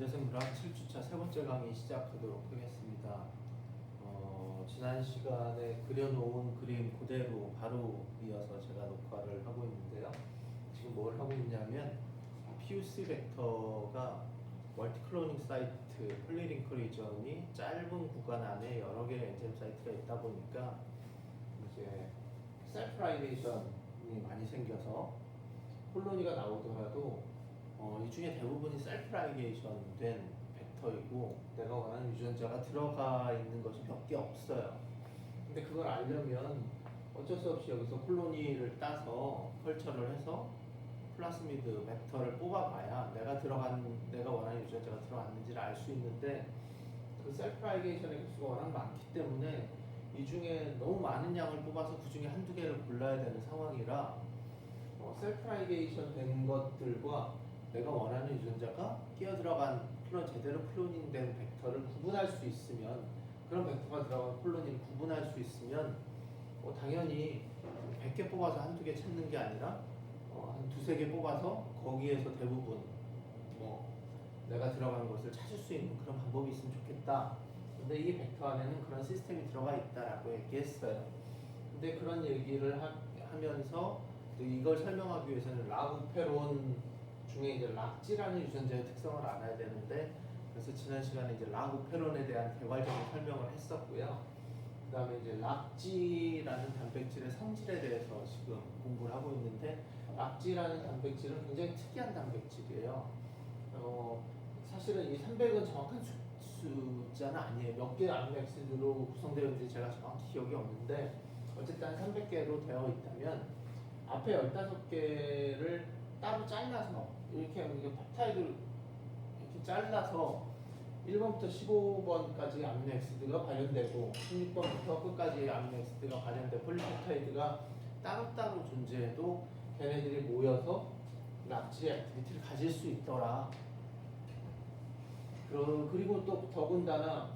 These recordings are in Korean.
인재생 물학 7주차 세 번째 강의 시작하도록 하겠습니다. 지난 시간에 그려놓은 그림 그대로 바로 이어서 제가 녹화를 하고 있는데요. 지금 뭘 하고 있냐면 PUC 벡터가 멀티클로닝 사이트, 폴리링크 리전이 짧은 구간 안에 여러 개의 엔자임 사이트가 있다 보니까 이제 셀프라이게이션이 많이 생겨서 콜로니가 나오더라도 이 중에 대부분이 셀프라이게이션 된 벡터이고 내가 원하는 유전자가 들어가 있는 것이 몇 개 없어요. 근데 그걸 알려면 어쩔 수 없이 여기서 콜로니를 따서 컬처를 해서 플라스미드 벡터를 뽑아봐야 내가 원하는 유전자가 들어갔는지를 알 수 있는데 그 셀프라이게이션의 개수가 워낙 많기 때문에 이 중에 너무 많은 양을 뽑아서 그 중에 한두 개를 골라야 되는 상황이라 셀프라이게이션 된 것들과 내가 원하는 유전자가 끼어들어간 제대로 클로닝된 벡터를 구분할 수 있으면, 그런 벡터가 들어간 콜로니를 구분할 수 있으면 당연히 100개 뽑아서 한두 개 찾는 게 아니라 한 두세 개 뽑아서 거기에서 대부분 내가 들어간 것을 찾을 수 있는 그런 방법이 있으면 좋겠다. 근데 이 벡터 안에는 그런 시스템이 들어가 있다라고 얘기했어요. 근데 그런 얘기를 하면서 이걸 설명하기 위해서는 라구페론 중에 이제 락지라는 유전자의 특성을 알아야 되는데, 그래서 지난 시간에 이제 라구페론에 대한 개괄적인 설명을 했었고요. 그 다음에 이제 락지라는 단백질의 성질에 대해서 지금 공부를 하고 있는데, 락지라는 단백질은 굉장히 특이한 단백질이에요. 사실은 이 300은 정확한 숫자는 아니에요. 몇 개의 아미노액시드로 구성되어 있는지 제가 정확히 기억이 없는데, 어쨌든 300개로 되어 있다면 앞에 15개를 따로 잘라서 이렇게 펩타이드를 이렇게 잘라서 1번부터 15번까지 아미노액시드가 발현되고 16번부터 끝까지 아미노액시드가 발현된 폴리펩타이드가 따로따로 존재해도 걔네들이 모여서 락지 액티비티를 가질 수 있더라. 그리고 또 더군다나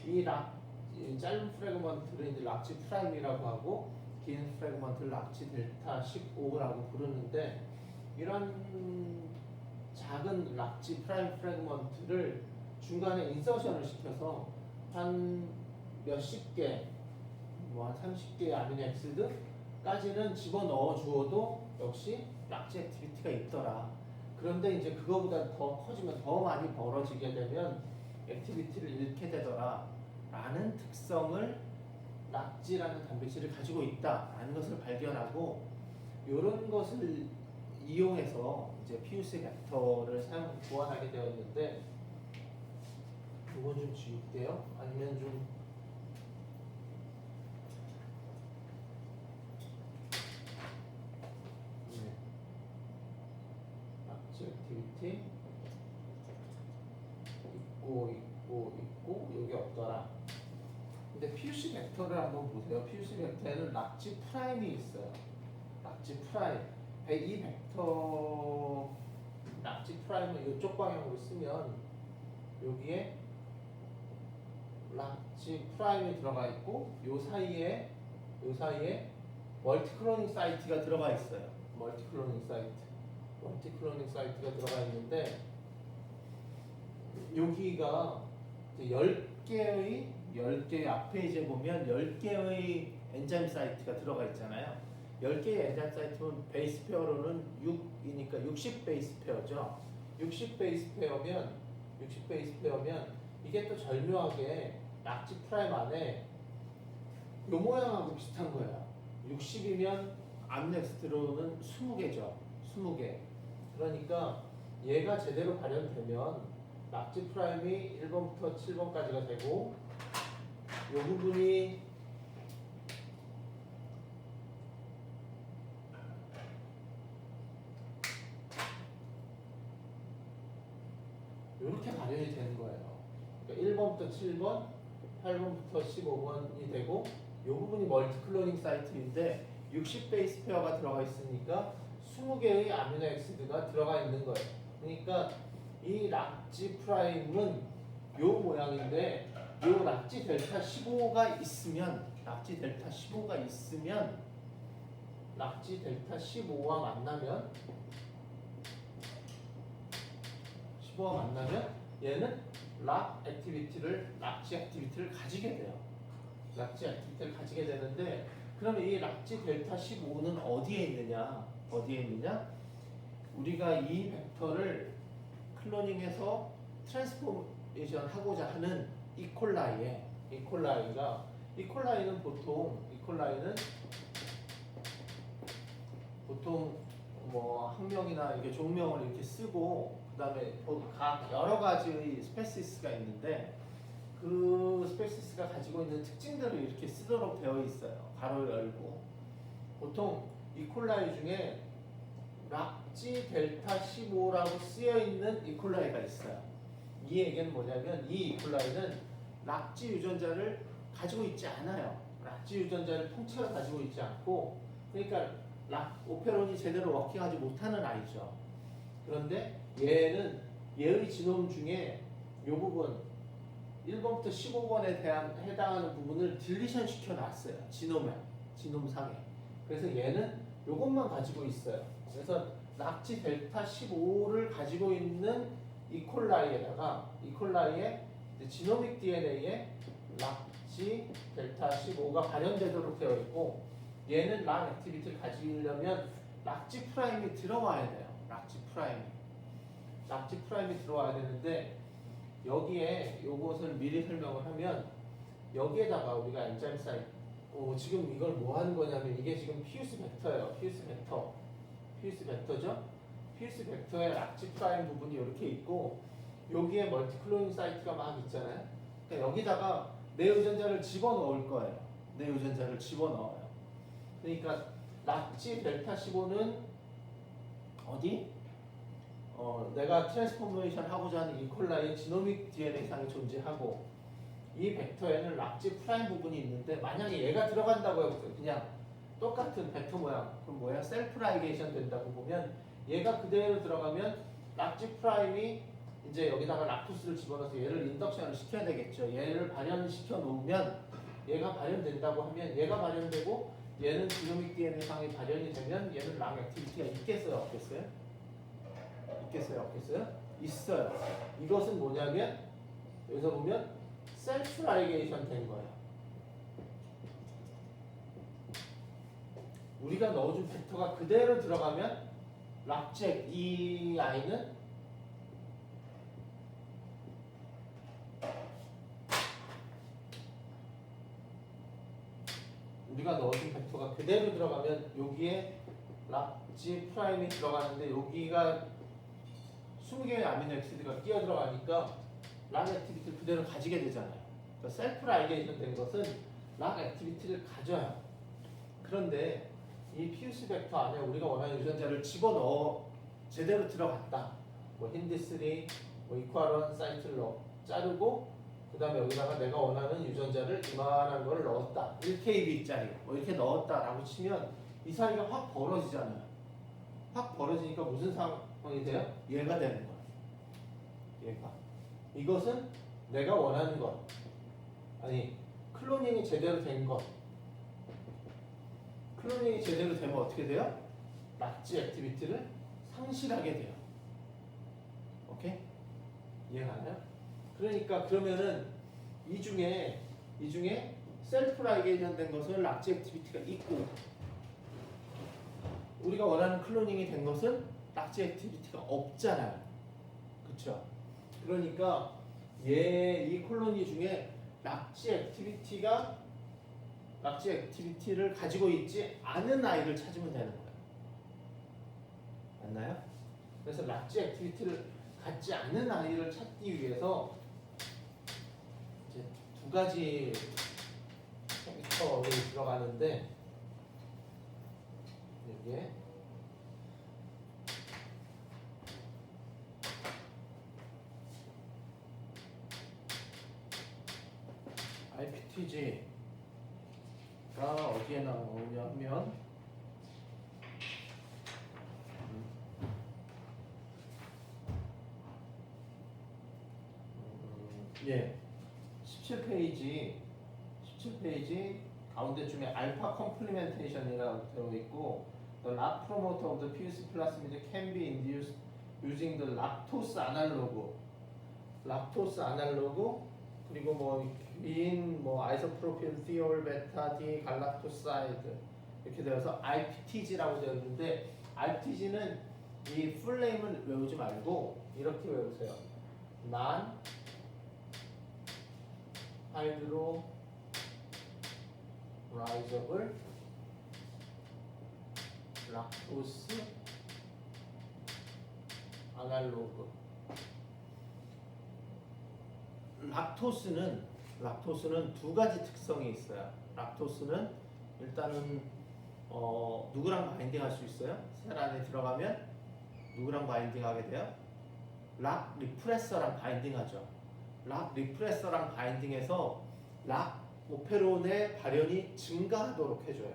이 짧은 프래그먼트를 이제 락지 프라임이라고 하고 긴 프래그먼트를 락지 델타 15라고 부르는데, 이런 작은 락지 프라임 프래그먼트를 중간에 인서션을 시켜서 한 몇십 개, 한 30개의 아미노액시드까지는 집어넣어 주어도 역시 락지 액티비티가 있더라. 그런데 이제 그거보다 더 커지면 더 많이 벌어지게 되면 액티비티를 잃게 되더라 라는 특성을 락지라는 단백질이 가지고 있다라는 것을 발견하고, 이런 것을 이용해서 이제 PUC 벡터를 보완하게 되었는데, 이건 좀 지울게요. 아니면 좀 락지 액티비티 있고 여기 없더라. 근데 PUC 벡터를 한번 보세요. PUC 벡터에는 락지 프라임이 있어요. 락지 프라임. 이 벡터 락지 프라임을 이쪽 방향으로 쓰면 여기에 락지 프라임이 들어가 있고 요 사이에 멀티클로닝 사이트가 들어가 있어요. 멀티클로닝 사이트가 들어가 있는데, 여기가 이제 10개의 앞에 이제 보면 10개의 엔자임 사이트가 들어가 있잖아요. 10개의 엔자임 사이트는 베이스 페어로는 6이니까 60 베이스 페어죠. 60 베이스 페어면 이게 또 절묘하게 락지 프라임 안에 요 모양하고 비슷한 거예요. 60이면 아미노액시드로는 20개죠. 20개. 그러니까 얘가 제대로 발현되면 락지 프라임이 1번부터 7번까지가 되고, 이 부분이 이렇게 발현이 되는 거예요. 그러니까 1번부터 7번, 8번부터 15번이 되고, 이 부분이 멀티클로닝 사이트인데 60 베이스 페어가 들어가 있으니까 20개의 아미노액시드가 들어가 있는 거예요. 그러니까 이 락지 프라임은 요 모양인데, 요 락지 델타 15가 있으면 락지 델타 15와 만나면 얘는 락지 액티비티를 가지게 돼요. 락지 액티비티를 가지게 되는데 그러면 이 락지 델타 15는 어디에 있느냐? 어디에 있느냐? 우리가 이 벡터를 클로닝해서 트랜스포메이션 하고자 하는 이퀄라이는 보통 뭐 학명이나 이렇게 종명을 이렇게 쓰고 그다음에 각 여러 가지의 스페시스가 있는데 그 스페시스가 가지고 있는 특징들을 이렇게 쓰도록 되어 있어요. 가로 열고 보통 이퀄라이 중에 락지 델타 15라고 쓰여 있는 이퀄라이가 있어요. 이 얘기는 뭐냐면 이 이퀄라이는 락지 유전자를 가지고 있지 않아요. 락지 유전자를 통째로 가지고 있지 않고 그러니까 오페론이 제대로 워킹하지 못하는 아이죠. 그런데 얘는 얘의 지놈 중에 이 부분 1번부터 15번에 대한 해당하는 부분을 딜리션 시켜놨어요. 지놈상에. 그래서 얘는 이것만 가지고 있어요. 그래서 락지 델타 15를 가지고 있는 이퀄라이에 지노믹 DNA에 락지 델타 15가 발현되도록 되어 있고 얘는 락 액티비티를 가지려면 락지 프라임이 들어와야 돼요. 락지 프라임이 들어와야 되는데 여기에 요것을 미리 설명을 하면 여기에다가 우리가 엔자임 사이트 지금 이걸 뭐 하는 거냐면 이게 지금 피우스 벡터예요. 피우스 벡터죠. 피우스 벡터의 락지 프라임 부분이 이렇게 있고 여기에 멀티클로닝 사이트가 막 있잖아요. 그러니까 여기다가 내 유전자를 집어넣을 거예요. 그러니까 락지 델타 15는 어디? 내가 트랜스포메이션 하고자 하는 이퀄라이의 지노믹 DNA 상이 존재하고 이 벡터에는 락지 프라임 부분이 있는데 만약에 얘가 들어간다고 해보세요. 그냥 똑같은 벡터 모양 그럼 뭐야? 셀프 라이게이션 된다고 보면 얘가 그대로 들어가면 락지 프라임이 이제 여기다가 락토스를 집어넣어서 얘를 인덕션을 시켜야 되겠죠. 얘를 발현시켜 놓으면 얘가 발현된다고 하면 얘가 발현되고 얘는 지노믹 DNA 상이 발현이 되면 얘는 락 액티비티가 있겠어요? 없겠어요? 있어요. 이것은 뭐냐면 여기서 보면 셀프 라이게이션 된 거예요. 우리가 넣어준 벡터가 그대로 들어가면 락잭 이 아이는 우리가 넣어준 벡터가 그대로 들어가면 여기에 락지 프라임이 들어가는데 여기가 20개의 아미노 액시드가 끼어 들어가니까 락 액티비티를 그대로 가지게 되잖아요. 그러니까 셀프 라이게이션 된 것은 락 액티비티를 가져요. 그런데 이 피우스 벡터 안에 우리가 원하는 유전자를 집어넣어 제대로 들어갔다. 뭐 힌디3, 뭐 이퀄원 사이트를 자르고 그 다음에 여기다가 내가 원하는 유전자를 이만한 걸 넣었다. 1kb짜리 뭐 이렇게 넣었다라고 치면 이 사이가 확 벌어지잖아요. 확 벌어지니까 무슨 상황이 돼요? 얘가 되는 거예요. 얘가. 이것은 내가 원하는 것. 아니 클로닝이 제대로 된 것. 클로닝이 제대로 되면 어떻게 돼요? 락지 액티비티를 상실하게 돼요. 오케이? 이해가나요? 그러니까 그러면은 이 중에 셀프 라이게이션 된 것은 락지 액티비티가 있고 우리가 원하는 클로닝이 된 것은 락지 액티비티가 없잖아요. 그렇죠? 그러니까 이 콜로니 중에 락지 액티비티를 가지고 있지 않은 아이를 찾으면 되는 거예요. 맞나요? 그래서 락지 액티비티를 갖지 않은 아이를 찾기 위해서 이제 두 가지 컴퓨터에 들어가는데 여기에 IPTG가 어디에 나오냐면 예, 17페이지 가운데쯤에 알파 컴플리멘테이션이라고 되어 있고 The lock promoter of the fused plasmid can be induced using the lactose analog 락토스 아날로그 그리고 뭐 아이소프로필 티올 베타 디 갈락토사이드 이렇게 되어서 IPTG라고 되어 있는데 IPTG는 이 풀네임을 외우지 말고 이렇게 외우세요. non hydrolyzable 락토스 아날로그. 락토스는 두 가지 특성이 있어요. 락토스는 일단은 누구랑 바인딩할 수 있어요? 셀 안에 들어가면 누구랑 바인딩하게 돼요? 락 리프레서랑 바인딩하죠. 락 리프레서랑 바인딩해서 락 오페론의 발현이 증가하도록 해줘요.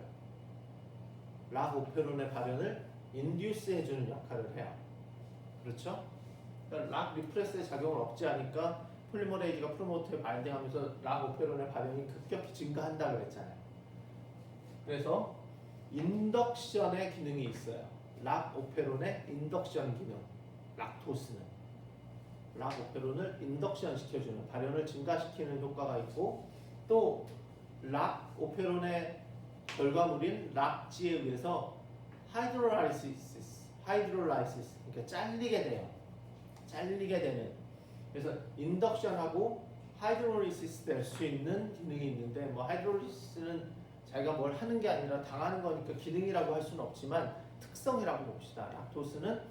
락 오페론의 발현을 인듀스 해주는 역할을 해요. 그렇죠? 그러니까 락 리프레스의 작용을 억제하니까 폴리머레이즈가 프로모터에 바인딩하면서 락 오페론의 발현이 급격히 증가한다고 그랬잖아요. 그래서 인덕션의 기능이 있어요. 락 오페론의 인덕션 기능. 락토스는 락 오페론을 인덕션 시켜주는 발현을 증가시키는 효과가 있고 또 락 오페론의 결과물인 락지에 의해서 하이드롤라이시스 그러니까 잘리게 되는 그래서 인덕션하고 하이드롤리시스 될 수 있는 기능이 있는데 뭐 하이드롤리시스는 자기가 뭘 하는 게 아니라 당하는 거니까 기능이라고 할 수는 없지만 특성이라고 봅시다. 락토스는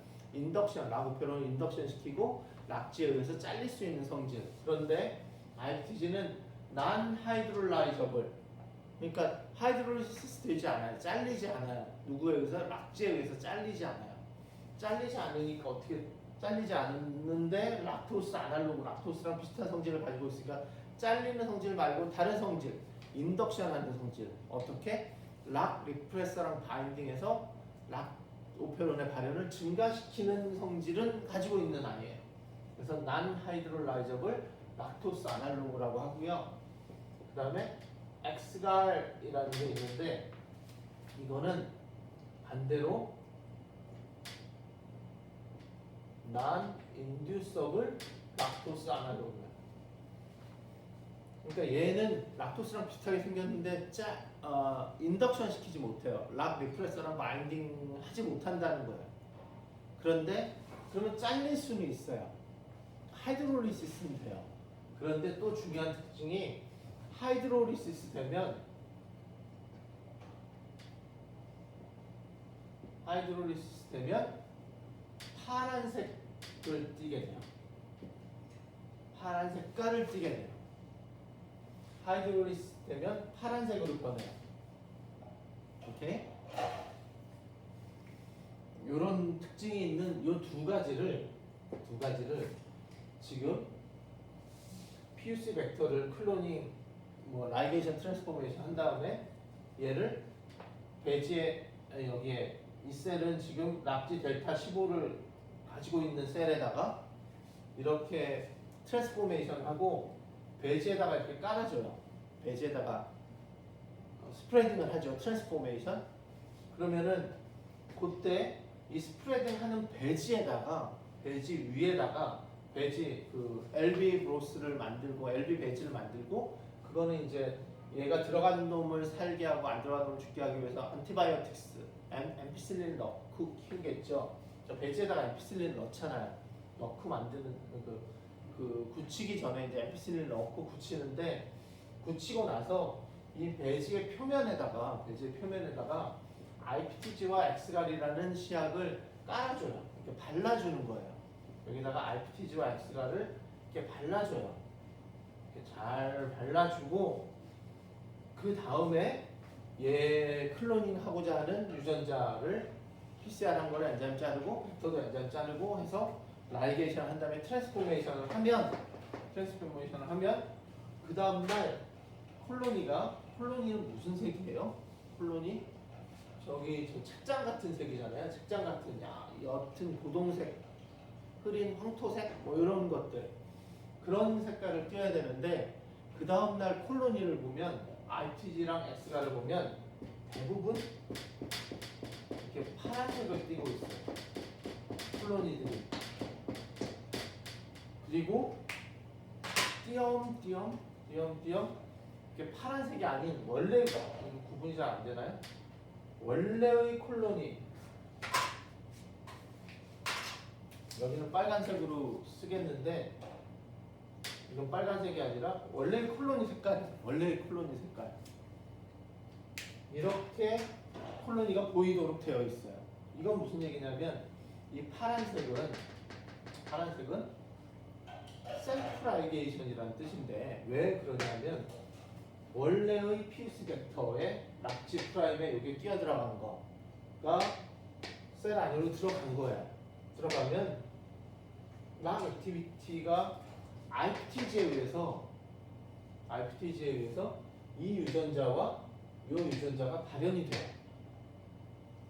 락 오페론을 인덕션 시키고 락지에 의해서 잘릴 수 있는 성질. 그런데 IPTG는 non hydrolyzable 그러니까 하이드롤리시스 되지 않아요. 잘리지 않아요. 누구에 의해서? 락지에 의해서 잘리지 않아요. 잘리지 않으니까 어떻게 잘리지 않는데 락토스 아날로그 락토스랑 비슷한 성질을 가지고 있으니까 잘리는 성질 말고 다른 성질 인덕션하는 성질 어떻게? 락 리프레서랑 바인딩해서 락 오페론의 발현을 증가시키는 성질은 가지고 있는 아이예요. 그래서 non hydrolyzable 락토스 아날로그라고 하고요. 그 다음에 엑스갈이라는 게 있는데 이거는 반대로 non-inducible 락토스 아날로그예요. 그러니까 얘는 락토스랑 비슷하게 생겼는데 인덕션 시키지 못해요. 락 리프레서랑 바인딩 하지 못한다는 거예요. 그런데 그러면 잘릴 수는 있어요. 하이드롤리시스는 돼요. 그런데 또 중요한 특징이 하이드롤리시스 되면 파란색을 띠게 돼요. 파란 색깔을 띠게 돼요. 하이드롤리시스 되면 파란색으로 변해요. 오케이? 이런 특징이 있는 이 두 가지를 지금 PUC 벡터를 클로닝 라이게이션 트랜스포메이션 한 다음에 얘를 배지에 여기에 이 셀은 지금 락지 델타 15를 가지고 있는 셀에다가 이렇게 트랜스포메이션 하고 배지에다가 이렇게 깔아줘요. 배지에다가 스프레딩을 하죠. 트랜스포메이션. 그러면은 그때 이 스프레딩 하는 배지 위에다가 배지 LB 브로스를 만들고 LB 배지를 만들고 그거는 이제 얘가 들어간 놈을 살게 하고 안 들어간 놈을 죽게 하기 위해서 안티바이오틱스 엠피실린을 넣고 키우겠죠. 저 배지에다가 엠피실린 넣잖아요. 넣고 만드는 굳히기 전에 이제 엠피실린 넣고 굳히는데 굳히고 나서 이 배지의 표면에다가 IPTG와 엑스갈이라는 시약을 깔아줘요. 이렇게 발라주는 거예요. 여기다가 IPTG와 엑스갈을 이렇게 발라줘요. 이렇게 잘 발라주고 그 다음에 얘 클로닝 하고자 하는 유전자를 PCR 한 거를 엔자임 자르고 벡터도 엔자임 자르고 해서 라이게이션 한 다음에 트랜스포메이션을 하면 그 다음날 콜로니는 무슨 색이에요? 콜로니 저기 저 책장 같은 색이잖아요. 책장 같은 옅은 고동색, 흐린 황토색 뭐 이런 것들 그런 색깔을 띄어야 되는데 그 다음날 콜로니를 보면 IPG랑 X가를 보면 대부분 이렇게 파란색을 띄고 있어요. 콜로니들이. 그리고 띄엄띄엄 이게 파란색이 아닌 원래 구분이 잘 안 되나요? 원래의 콜론이 여기는 빨간색으로 쓰겠는데 이건 빨간색이 아니라 원래의 콜로니 색깔, 원래의 콜로니 색깔. 이렇게 콜로니가 보이도록 되어 있어요. 이건 무슨 얘기냐면 이 파란색은 셀프 라이게이션이라는 뜻인데 왜 그러냐면 원래의 피스 벡터에 락지 프라임에 여기 끼어 들어간 거가 셀 안으로 들어간 거야. 들어가면 락 액티비티가 IPTG에 의해서 이 유전자와 이 유전자가 발현이 돼요.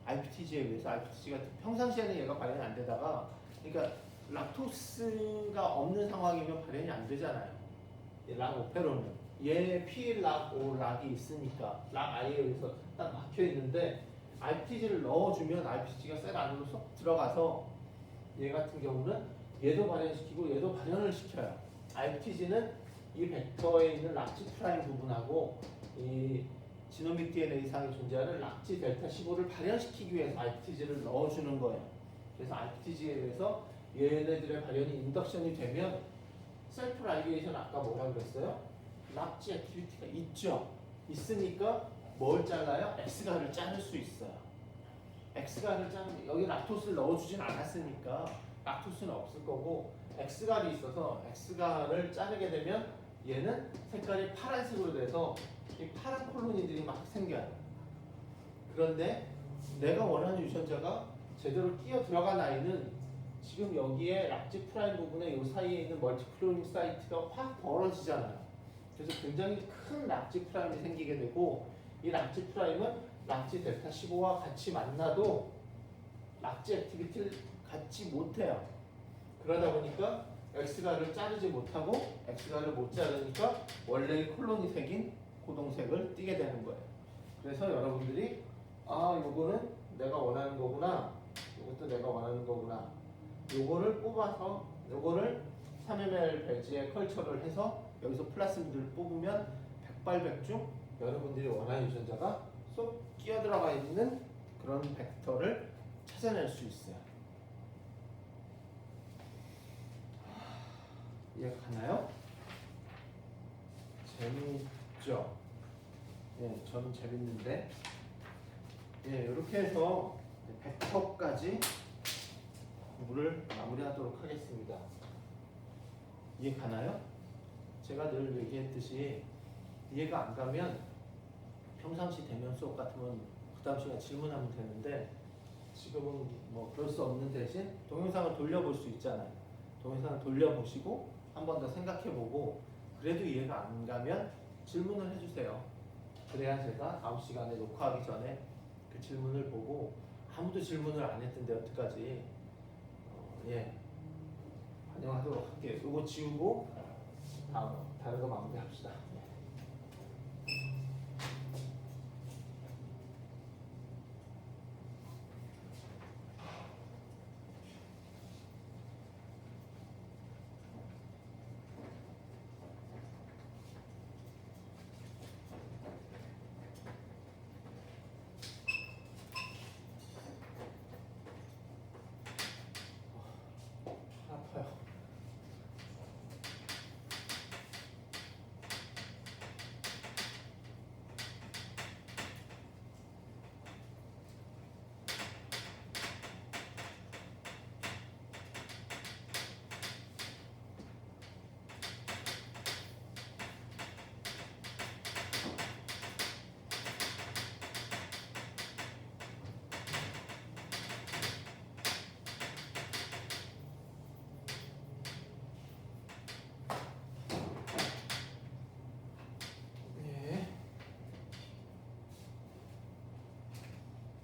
IPTG에 의해서 IPTG가 평상시에는 얘가 발현이 안 되다가 그러니까 락토스가 없는 상황이면 발현이 안 되잖아요. 락 오페론은 얘 P 락 O 락이 있으니까 락 I에 의해서 딱 막혀 있는데 IPTG를 넣어주면 IPTG가 셀 안으로 쏙 들어가서 얘 같은 경우는 얘도 발현시키고 얘도 발현을 시켜요. IPTG는 이 벡터에 있는 락지 프라임 부분하고 이 지노믹 DNA상에 존재하는 락지 델타 15를 발현시키기 위해서 IPTG를 넣어주는 거예요. 그래서 IPTG에 의해서 얘네들의 발현이 인덕션이 되면 셀프 라이게이션 아까 뭐라 그랬어요? 락지 액티비티가 있죠. 있으니까 뭘 잘라요? X가를 자를 수 있어요. X가를 자르면 여기 락토스를 넣어주진 않았으니까 락토스는 없을 거고 X가를 있어서 X가를 자르게 되면 얘는 색깔이 파란색으로 돼서 이 파란 콜로니들이 막 생겨요. 그런데 내가 원하는 유전자가 제대로 끼어 들어간 아이는 지금 여기에 락지 프라임 부분에 이 사이에 있는 멀티클로닝 사이트가 확 벌어지잖아요. 그래서 굉장히 큰 락지 프라임이 생기게 되고 이 락지 프라임은 락지 델타 15와 같이 만나도 락지 액티비티를 갖지 못해요. 그러다 보니까 X가를 자르지 못하고 X가를 못 자르니까 원래의 콜로니 색인 고동색을 띠게 되는 거예요. 그래서 여러분들이 요거는 내가 원하는 거구나, 요것도 내가 원하는 거구나, 요거를 뽑아서 요거를 3ml 배지에 컬처를 해서 여기서 플라스미드를 뽑으면 백발백중 여러분들이 원하는 유전자가 쏙 끼어 들어가 있는 그런 벡터를 찾아낼 수 있어요. 이해가 가나요? 재미있죠? 예, 저는 재밌는데 예, 이렇게 해서 벡터까지 공부를 마무리하도록 하겠습니다. 이해 가나요? 제가 늘 얘기했듯이 이해가 안 가면 평상시 대면 수업 같으면 그 다음 시간 질문하면 되는데 지금은 뭐 그럴 수 없는 대신 동영상을 돌려볼 수 있잖아요. 동영상을 돌려보시고 한 번 더 생각해보고 그래도 이해가 안 가면 질문을 해주세요. 그래야 제가 다음 시간에 녹화하기 전에 그 질문을 보고 아무도 질문을 안 했던데 어떡하지? 예, 반영하도록 할게요. 이거 지우고 다른 거 마무리합시다. 아파요.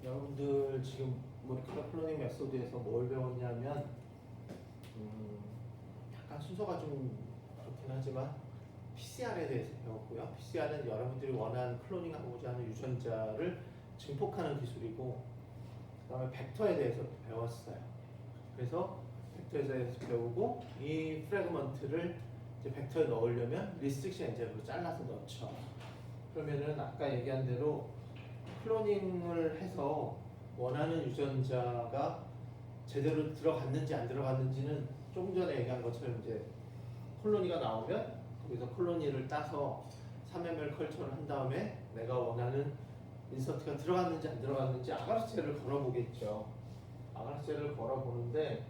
여러분들 지금 모리큘러 클로닝 메소드에서 뭘 배웠냐면 약간 순서가 좀 그렇긴 하지만 PCR에 대해서 배웠고요. PCR은 여러분들이 원하는 클로닝하고자 하는 유전자를 증폭하는 기술이고 그 다음에 벡터에 대해서 배웠어요. 그래서 벡터에 대해서 배우고 이 프래그먼트를 이제 벡터에 넣으려면 리스트릭션 엔자임으로 잘라서 넣죠. 그러면은 아까 얘기한 대로 클로닝을 해서 원하는 유전자가 제대로 들어갔는지 안 들어갔는지는 조금 전에 얘기한 것처럼 이제 콜로니가 나오면 거기서 콜로니를 따서 3ml 컬처를 한 다음에 내가 원하는 인서트가 들어갔는지 안 들어갔는지 아가르세를 걸어보겠죠. 아가르세를 걸어보는데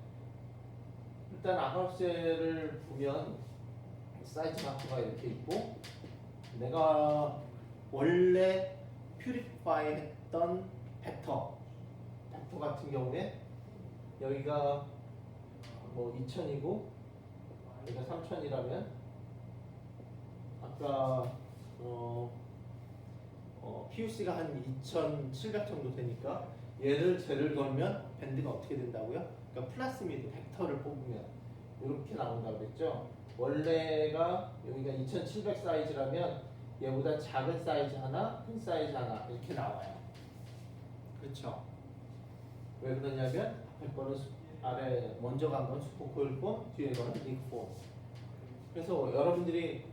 일단 아가르세를 보면 사이즈 마크가 이렇게 있고 내가 원래 퓨리파이 했던 벡터 같은 경우에 여기가 뭐 2000이고 여기가 3000이라면 아까 PUC가 한 2700 정도 되니까 쟤를 걸면 밴드가 어떻게 된다고요? 그러니까 플라스미드 벡터를 뽑으면 이렇게 나온다고 그랬죠. 원래가 여기가 2700 사이즈라면 얘보다 작은 사이즈 하나, 큰 사이즈 하나 이렇게 나와요. 그렇죠? 왜 그러냐면 100번은 아래 먼저 간 건 슈퍼코일 폼, 뒤에 거는 링크 폼. 그래서 여러분들이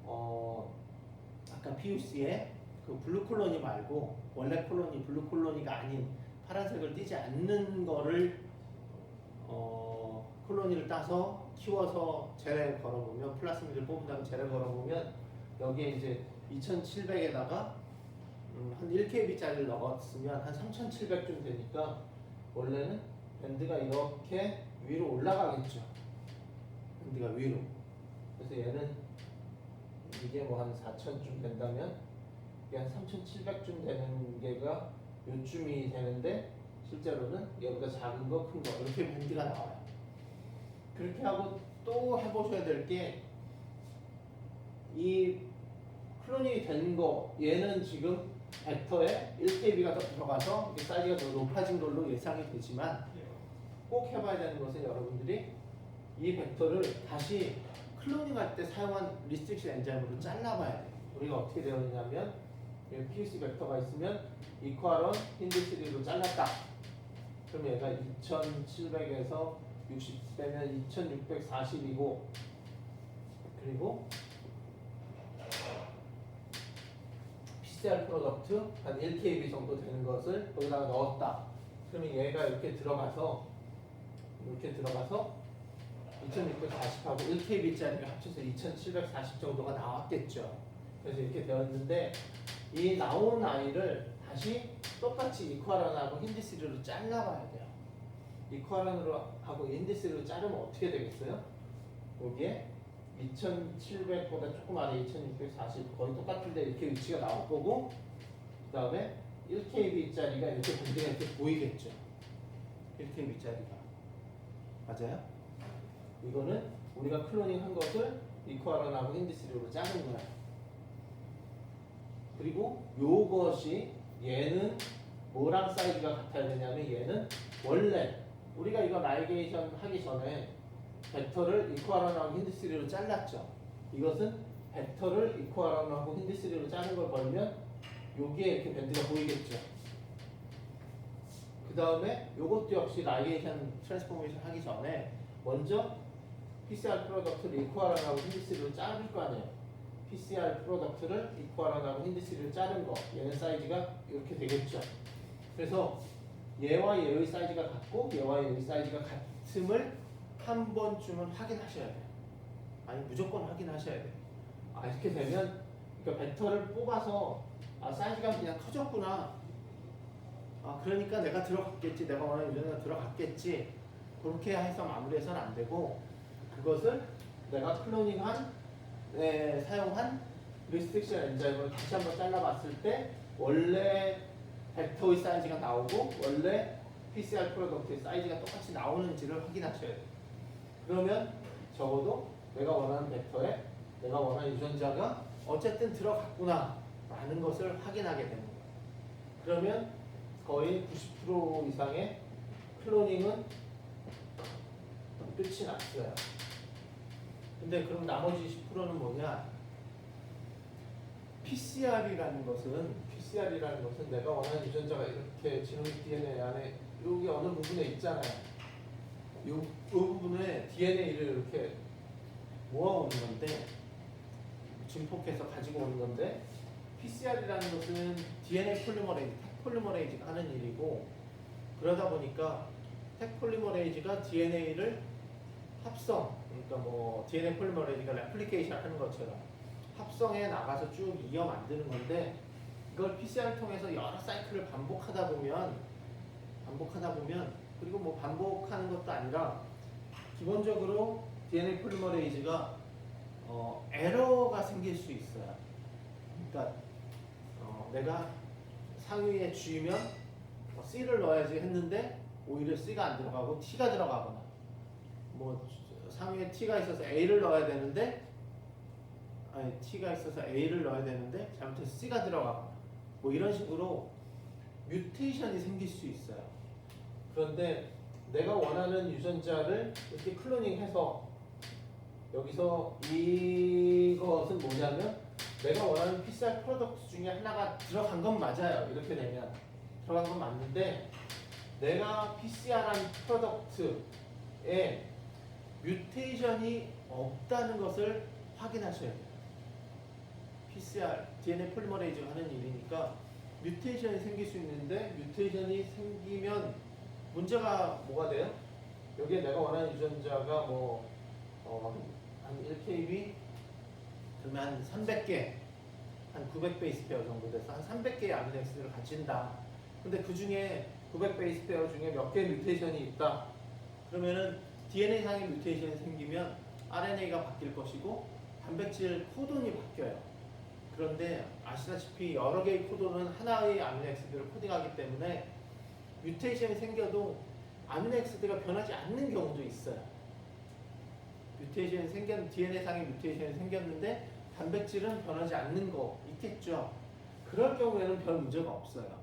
아까 PUC에 그 블루 콜로니 말고 원래 콜로니, 블루 콜로니가 아닌 파란색을 띠지 않는 거를 콜로니를 따서 키워서 젤에 걸어보면 플라스미드를 뽑은 다음에 젤에 걸어보면 여기에 이제 2700에다가 한 1kb짜리를 넣었으면 한 3700쯤 되니까 원래는 밴드가 이렇게 위로 올라가겠죠. 밴드가 위로. 그래서 얘는 이게 뭐 한 4000쯤 된다면 이게 한 3700쯤 되는 게가 요쯤이 되는데 실제로는 얘보다 작은 거, 큰 거 이렇게 밴드가 나와요. 그렇게 하고 또 해보셔야 될 게 이 클로닝이 된 거 얘는 지금 벡터에 1kb가 더 들어가서 사이즈가 더 높아진 걸로 예상이 되지만 꼭 해봐야 되는 것은 여러분들이 이 벡터를 다시 클로닝할 때 사용한 리스트릭션 엔자임으로 잘라봐야 돼요. 우리가 어떻게 되어 있냐면 PUC 벡터가 있으면 이퀄원 힌드3로 잘랐다. 그럼 얘가 2700에서 60 빼면 2640이고 그리고 PCR 프로덕트 한 1kb 정도 되는 것을 거기다가 넣었다. 그러면 얘가 이렇게 들어가서 2640하고 1kb짜리가 합쳐서 2740 정도가 나왔겠죠. 그래서 이렇게 되었는데 이 나온 아이를 다시 똑같이 이퀄원하고 힌드3로 잘라봐야 돼요. 이퀄원으로 하고 힌드3로 자르면 어떻게 되겠어요? 여기에 2700보다 조금 아래 2640 거의 똑같은데 이렇게 위치가 나올 거고 그 다음에 1kb짜리가 이렇게 밴드가 이렇게 보이겠죠. 1kb짜리가 맞아요? 이거는 우리가 클로닝 한 것을 이퀄원하고 힌드3로 자른 거야. 그리고 요것이 얘는 뭐랑 사이즈가 같아야 되냐면 얘는 원래 우리가 이거 나이게이션 하기 전에 벡터를 이퀄원하고 힌드3로 잘랐죠. 이것은 벡터를 이퀄원하고 힌드3로 자른 걸 걸면 여기에 이렇게 밴드가 보이겠죠. 그 다음에 이것도 역시 나이게이션 트랜스포메이션 하기 전에 먼저 PCR 프로덕트를 이퀄원하고 힌드3로 자를 거 아니에요. PCR 프로덕트를 이퀄원하고 힌드3로 자른 거 얘는 사이즈가 이렇게 되겠죠. 그래서 얘와 얘의 사이즈가 같고 얘와 얘의 사이즈가 같음을 한 번쯤은 확인하셔야 돼요. 아니 무조건 확인하셔야 돼요. 이렇게 되면 그러니까 벡터를 뽑아서 사이즈가 그냥 커졌구나. 그러니까 내가 들어갔겠지. 내가 원하는 유전자가 들어갔겠지. 그렇게 해서 마무리해서는 안 되고 그것을 내가 클로닝한 사용한 리스트릭션 엔자임을 다시 한번 잘라봤을 때 원래 벡터의 사이즈가 나오고 원래 PCR 프로덕트의 사이즈가 똑같이 나오는지를 확인하셔야 돼요. 그러면 적어도 내가 원하는 벡터에 내가 원하는 유전자가 어쨌든 들어갔구나 라는 것을 확인하게 되는 거예요. 그러면 거의 90% 이상의 클로닝은 끝이 났어요. 근데 그럼 나머지 10%는 뭐냐? PCR이라는 것은 내가 원하는 유전자가 이렇게 지노믹 DNA 안에 여기 어느 부분에 있잖아요. 이 부분에 DNA를 이렇게 모아오는 건데, 증폭해서 가지고 오는 건데, PCR이라는 것은 DNA 폴리머레이즈, 택 폴리머레이즈가 하는 일이고, 그러다 보니까 택 폴리머레이즈가 DNA를 합성, 그러니까 뭐 DNA 폴리머레이즈가 레플리케이션 하는 것처럼 합성해 나가서 쭉 이어 만드는 건데, 이걸 PCR을 통해서 여러 사이클을 반복하다 보면 그리고 뭐 반복하는 것도 아니라 기본적으로 DNA 폴리머레이즈가 에러가 생길 수 있어요. 그러니까 내가 상위에 G면 C를 넣어야지 했는데 오히려 C가 안 들어가고 T가 들어가거나, 뭐 상위에 T가 있어서 A를 넣어야 되는데 T가 있어서 A를 넣어야 되는데 잘못해서 C가 들어가거나, 뭐 이런 식으로 뮤테이션이 생길 수 있어요. 그런데 내가 원하는 유전자를 이렇게 클로닝해서 여기서 이것은 뭐냐면 내가 원하는 PCR 프로덕트 중에 하나가 들어간 건 맞아요. 이렇게 되면 들어간 건 맞는데, 내가 PCR한 프로덕트에 뮤테이션이 없다는 것을 확인하셔야 돼요. PCR, DNA 폴리머레이즈가 하는 일이니까 뮤테이션이 생길 수 있는데, 뮤테이션이 생기면 문제가 뭐가 돼요? 여기에 내가 원하는 유전자가 한 1kb 그러면 한 300개, 한 900베이스 페어 정도 돼서 한 300개의 아미노액시드를 갖춘다. 근데 그 중에 900베이스 페어 중에 몇 개의 뮤테이션이 있다. 그러면은 DNA 상의 뮤테이션이 생기면 RNA가 바뀔 것이고 단백질 코돈이 바뀌어요. 그런데 아시다시피 여러 개의 코돈은 하나의 아미노액시드를 코딩하기 때문에 뮤테이션이 생겨도 아미노액시드가 변하지 않는 경우도 있어요. DNA 상의 뮤테이션이 생겼는데 단백질은 변하지 않는 거 있겠죠. 그럴 경우에는 별 문제가 없어요.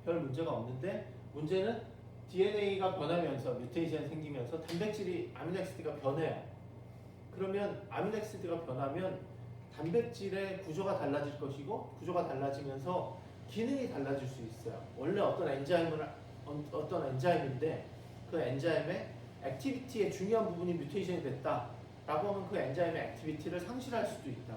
별 문제가 없는데, 문제는 DNA가 변하면서 뮤테이션이 생기면서 단백질이 아미노액시드가 변해요. 그러면 아미노액시드가 변하면 단백질의 구조가 달라질 것이고, 구조가 달라지면서 기능이 달라질 수 있어요. 원래 어떤 엔자임인데 그 엔자임의 액티비티의 중요한 부분이 뮤테이션이 됐다 라고 하면 그 엔자임의 액티비티를 상실할 수도 있다.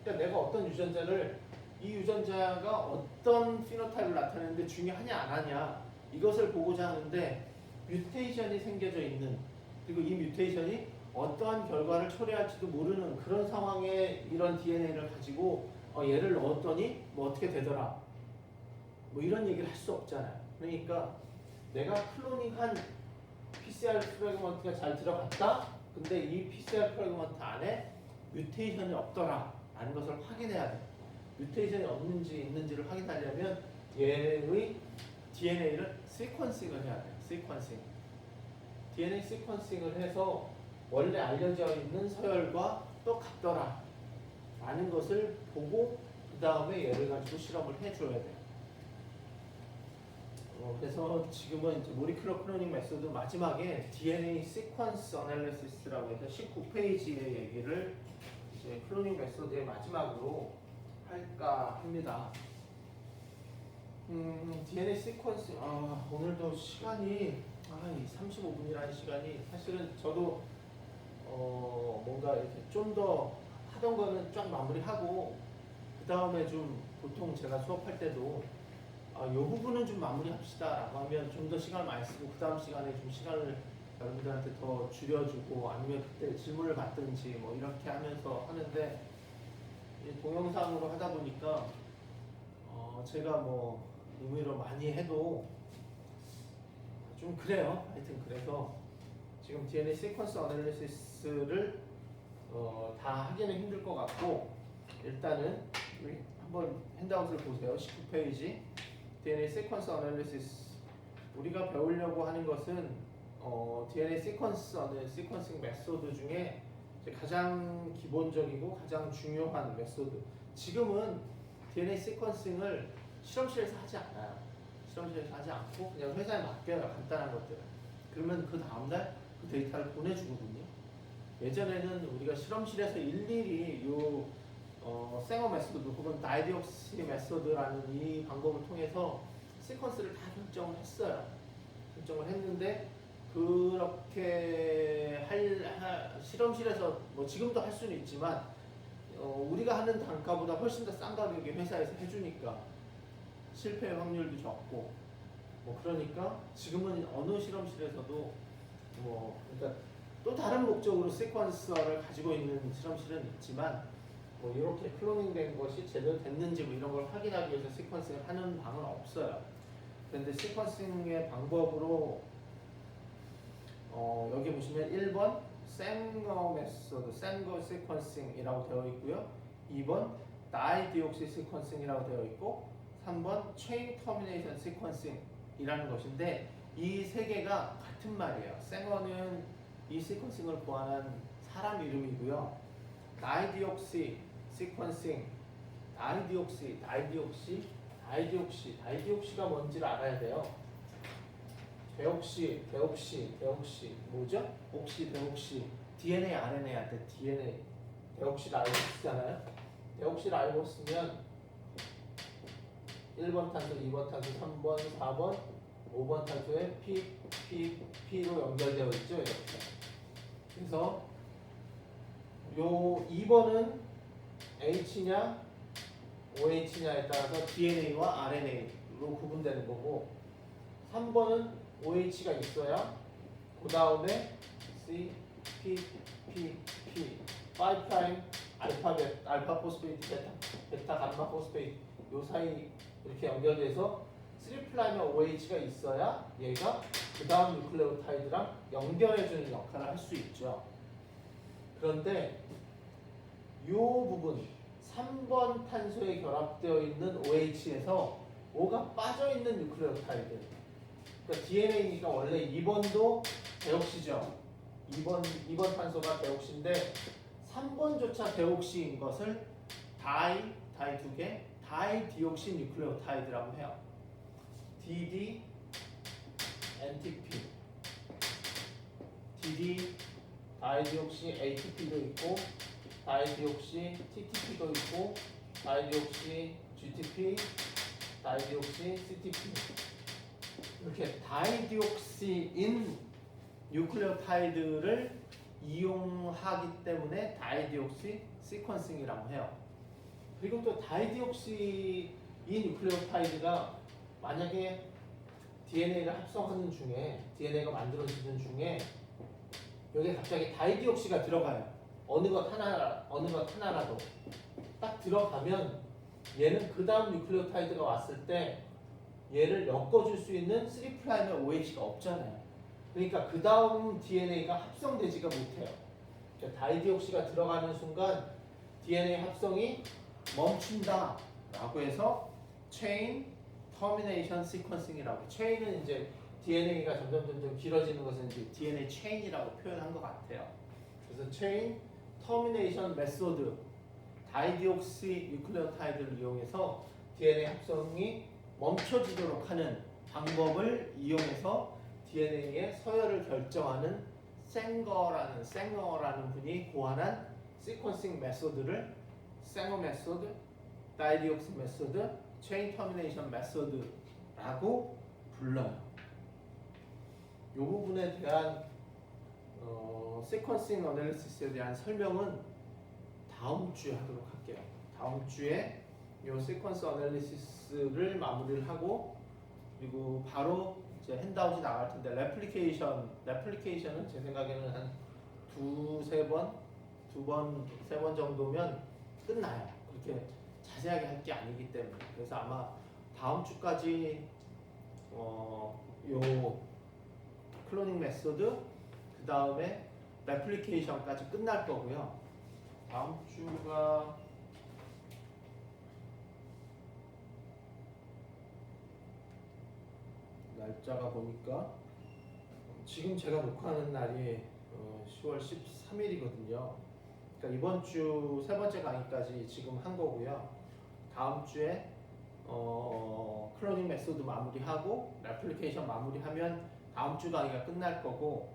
그러니까 내가 어떤 유전자를, 이 유전자가 어떤 피노타입을 나타내는데 중요하냐 안 하냐 이것을 보고자 하는데, 뮤테이션이 생겨져 있는, 그리고 이 뮤테이션이 어떠한 결과를 초래할지도 모르는 그런 상황에 이런 DNA를 가지고 얘를 넣었더니 뭐 어떻게 되더라, 뭐 이런 얘기를 할 수 없잖아요. 그러니까 내가 클로닝한 PCR 프래그먼트가 잘 들어갔다. 근데 이 PCR 프래그먼트 안에 뮤테이션이 없더라 라는 것을 확인해야 돼요. 뮤테이션이 없는지 있는지를 확인하려면 얘의 DNA를 시퀀싱을 해야 돼요. 시퀀싱. DNA 시퀀싱을 해서 원래 알려져 있는 서열과 똑같더라 라는 것을 보고 그 다음에 얘를 가지고 실험을 해줘야 돼요. 그래서 지금은 이제 모리큘러 클로닝 메소드 마지막에 DNA 시퀀스 어널리시스라고 해서 19페이지의 얘기를 이제 클로닝 메소드의 마지막으로 할까 합니다. DNA 시퀀스, 오늘도 시간이 35분이라는 시간이, 사실은 저도 뭔가 이렇게 좀 더 하던 거는 쫙 마무리하고 그 다음에 좀, 보통 제가 수업할 때도 이 부분은 좀 마무리합시다 라고 하면 좀 더 시간을 많이 쓰고 그 다음 시간에 좀 시간을 여러분들한테 더 줄여주고, 아니면 그때 질문을 받든지 뭐 이렇게 하면서 하는데, 동영상으로 하다 보니까 제가 뭐 의미로 많이 해도 좀 그래요. 하여튼 그래서 지금 DNA 시퀀스 어널리시스를 다 하기는 힘들 것 같고, 일단은 우리 한번 핸드아웃을 보세요. 19페이지 DNA 시퀀스 어널리시스. 우리가 배우려고 하는 것은 DNA 시퀀싱 메소드 중에 가장 기본적이고 가장 중요한 메소드. 지금은 DNA 시퀀싱을 실험실에서 하지 않아요. 실험실에서 하지 않고 그냥 회사에 맡겨요. 간단한 것들. 그러면 그 다음날 그 데이터를 보내주거든요. 예전에는 우리가 실험실에서 일일이 생어 메소드 혹은 다이디옥시 메소드라는 이 방법을 통해서 시퀀스를 다 결정을 했어요. 결정을 했는데 그렇게 실험실에서 뭐 지금도 할 수는 있지만 우리가 하는 단가보다 훨씬 더 싼 가격에 회사에서 해주니까 실패 확률도 적고 뭐 그러니까 지금은 어느 실험실에서도 뭐 그러니까 또 다른 목적으로 시퀀서를 가지고 있는 실험실은 있지만 뭐 이렇게 클로닝된 것이 제대로 됐는지 뭐 이런 걸 확인하기 위해서 시퀀싱을 하는 방은 없어요. 그런데 시퀀싱의 방법으로 여기 보시면 1번 생거 메소드, 생거 시퀀싱이라고 되어 있고요. 2번 다이디옥시 시퀀싱이라고 되어 있고 3번 체인 터미네이션 시퀀싱이라는 것인데 이 세 개가 같은 말이에요. 생거는 이 시퀀싱을 고안한 사람 이름이고요. 다이디옥시 시퀀싱, 다이디옥시가 뭔지를 알아야 돼요. 데옥시 뭐죠? 데옥시 DNA, RNA 할 때 DNA 데옥시를 알고 쓰잖아요. 데옥시를 알고 쓰면 1번 탄소, 2번 탄소, 3번, 4번, 5번 탄소에 P로 연결되어 있죠. 이렇게. 그래서 요 2번은 H냐 OH냐에 따라서 DNA와 RNA로 구분되는 거고 3번은 OH가 있어야 그 다음에 C, P, 5' 알파 포스페이트, 베타 감마 포스페이트 요 사이 이렇게 연결돼서 3'에 OH가 있어야 얘가 그 다음 뉴클레오타이드랑 연결해주는 역할을 할 수 있죠. 그런데 이 부분 3번 탄소에 결합되어 있는 OH에서 O가 빠져있는 뉴클레오타이드 그러니까 DNA니까 원래 2번도 데옥시죠. 2번 탄소가 데옥시인데 3번조차 데옥시인 것을 다이 두 개, 다이디옥시 뉴클레오타이드라고 해요. DD, NTP, DD, 다이디옥시 ATP도 있고 다이디옥시 TTP도 있고 다이디옥시 GTP, 다이디옥시 CTP 이렇게 다이디옥시인 뉴클레오타이드를 이용하기 때문에 다이디옥시 시퀀싱이라고 해요. 그리고 또 다이디옥시인 뉴클레오타이드가 만약에 DNA를 합성하는 중에 DNA가 만들어지는 중에 여기에 갑자기 다이디옥시가 들어가요. 어느 것 하나라도 딱 들어가면 얘는 그 다음 뉴클레오타이드가 왔을 때 얘를 엮어줄 수 있는 3'의 OH가 없잖아요. 그러니까 그 다음 DNA가 합성되지가 못해요. 그러니까 다이디옥시가 들어가는 순간 DNA 합성이 멈춘다 라고 해서 체인 터미네이션 시퀀싱이라고. 체인은 이제 DNA가 점점 길어지는 것은 이제 DNA 체인이라고 표현한 것 같아요. 그래서 체인 터미네이션 메소드 다이디옥시 뉴클레오타이드를 이용해서 DNA 합성이 멈춰지도록 하는 방법을 이용해서 DNA의 서열을 결정하는 생거라는 분이 고안한 시퀀싱 메소드를 생거 메소드, 다이디옥시 메소드, 체인 터미네이션 메소드라고 불러요. 이 부분에 대한 시퀀싱 어널리시스에 대한 설명은 다음 주에 하도록 할게요. 다음 주에 이 시퀀스 어널리시스를 마무리를 하고 그리고 바로 이제 핸드아웃이 나갈 텐데 레플리케이션은 제 생각에는 한 세 번 정도면 끝나요. 그렇게 자세하게 할 게 아니기 때문에. 그래서 아마 다음 주까지 요 클로닝 메소드 그 다음에 레플리케이션까지 끝날 거고요. 다음 주가 날짜가 보니까 지금 제가 녹화하는 날이 10월 13일이거든요. 그러니까 이번 주 세 번째 강의까지 지금 한 거고요. 다음 주에 클로닝 메소드 마무리하고 레플리케이션 마무리하면 다음 주 강의가 끝날 거고,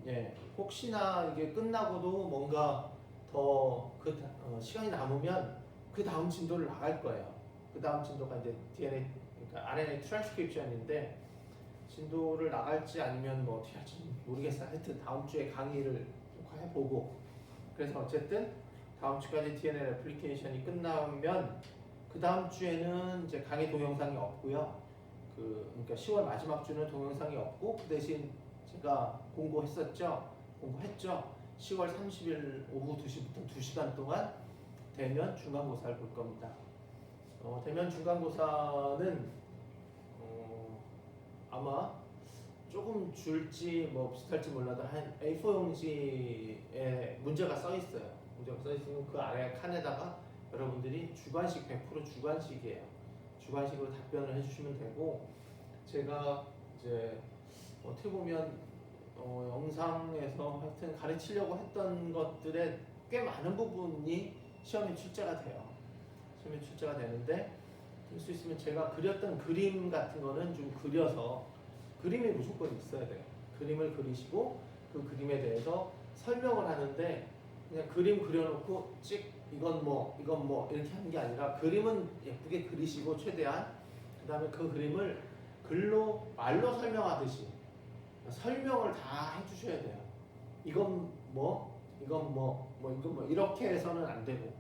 예, 혹시나 이게 끝나고도 뭔가 더 시간이 남으면 그 다음 진도를 나갈 거예요. 그 다음 진도가 이제 DNA, 그러니까 RNA 트랜스크립션인데 진도를 나갈지 아니면 뭐 어떻게 할지 모르겠어요. 하여튼 다음 주에 강의를 좀 해보고, 그래서 어쨌든 다음 주까지 DNL 애플리케이션이 끝나면 그 다음 주에는 이제 강의 동영상이 없고요. 그러니까 10월 마지막 주는 동영상이 없고, 그 대신 제가 공고했었죠. 공고했죠. 10월 30일 오후 2시부터 2시간 동안 대면 중간고사를 볼 겁니다. 대면 중간고사는 아마 조금 줄지 뭐 비슷할지 몰라도 한 A4 용지에 문제가 써 있어요. 문제가 써 있으면 그 아래 칸에다가 여러분들이 주관식 100% 주관식이에요. 주관식으로 답변을 해주시면 되고, 제가 이제 어떻게 보면 영상에서 하여튼 가르치려고 했던 것들의 꽤 많은 부분이 시험에 출제가 돼요. 시험에 출제가 되는데, 될 수 있으면 제가 그렸던 그림 같은 거는 좀 그려서, 그림이 무조건 있어야 돼요. 그림을 그리시고 그 그림에 대해서 설명을 하는데, 그냥 그림 그려놓고 찍 이건 뭐 이렇게 하는 게 아니라, 그림은 예쁘게 그리시고 최대한, 그 다음에 그 그림을 글로 말로 설명하듯이 설명을 다 해주셔야 돼요. 이건 뭐 이건 뭐 이건 뭐 이렇게 해서는 안 되고,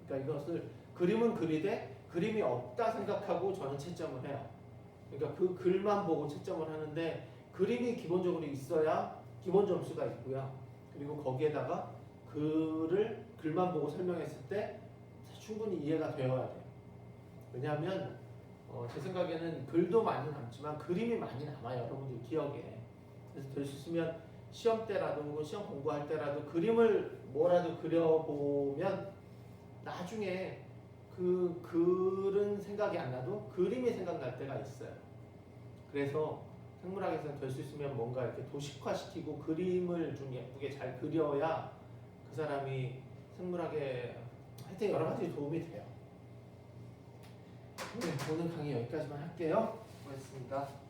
그러니까 이것을 그림은 그리되 그림이 없다 생각하고 저는 채점을 해요. 그러니까 그 글만 보고 채점을 하는데, 그림이 기본적으로 있어야 기본 점수가 있고요. 그리고 거기에다가 글만 보고 설명했을 때 충분히 이해가 되어야 돼요. 왜냐하면 제 생각에는 글도 많이 남지만 그림이 많이 남아요, 여러분들 기억에. 그래서 될 수 있으면 시험 때라도 시험 공부할 때라도 그림을 뭐라도 그려보면 나중에 그 글은 생각이 안 나도 그림이 생각날 때가 있어요. 그래서 생물학에서는 될 수 있으면 뭔가 이렇게 도식화시키고 그림을 좀 예쁘게 잘 그려야 그 사람이 생물학에 하여튼 여러 가지 도움이 돼요. 네, 오늘 강의 여기까지만 할게요. 고맙습니다.